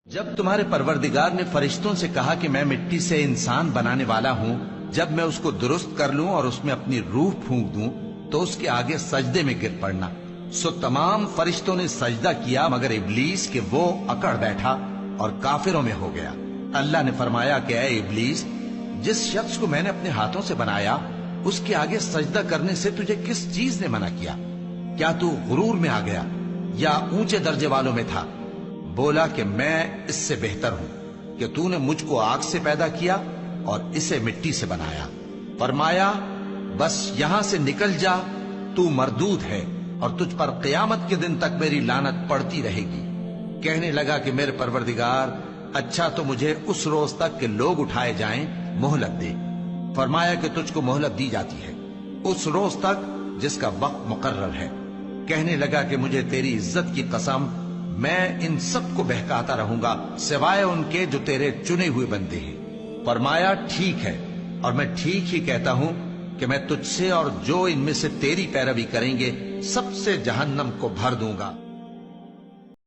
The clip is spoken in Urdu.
جب تمہارے پروردگار نے فرشتوں سے کہا کہ میں مٹی سے انسان بنانے والا ہوں، جب میں اس کو درست کر لوں اور اس میں اپنی روح پھونک دوں تو اس کے آگے سجدے میں گر پڑنا، سو تمام فرشتوں نے سجدہ کیا مگر ابلیس کہ وہ اکڑ بیٹھا اور کافروں میں ہو گیا۔ اللہ نے فرمایا کہ اے ابلیس، جس شخص کو میں نے اپنے ہاتھوں سے بنایا اس کے آگے سجدہ کرنے سے تجھے کس چیز نے منع کیا؟ کیا تو غرور میں آ گیا یا اونچے درجے والوں میں تھا؟ بولا کہ میں اس سے بہتر ہوں کہ تو نے مجھ کو آگ سے پیدا کیا اور اسے مٹی سے بنایا۔ فرمایا بس یہاں سے نکل جا، تو مردود ہے اور تجھ پر قیامت کے دن تک میری لعنت پڑتی رہے گی۔ کہنے لگا کہ میرے پروردگار، اچھا تو مجھے اس روز تک کہ لوگ اٹھائے جائیں مہلت دے۔ فرمایا کہ تجھ کو مہلت دی جاتی ہے اس روز تک جس کا وقت مقرر ہے۔ کہنے لگا کہ مجھے تیری عزت کی قسم، میں ان سب کو بہکاتا رہوں گا سوائے ان کے جو تیرے چنے ہوئے بندے ہیں۔ فرمایا ٹھیک ہے، اور میں ٹھیک ہی کہتا ہوں کہ میں تجھ سے اور جو ان میں سے تیری پیروی کریں گے سب سے جہنم کو بھر دوں گا۔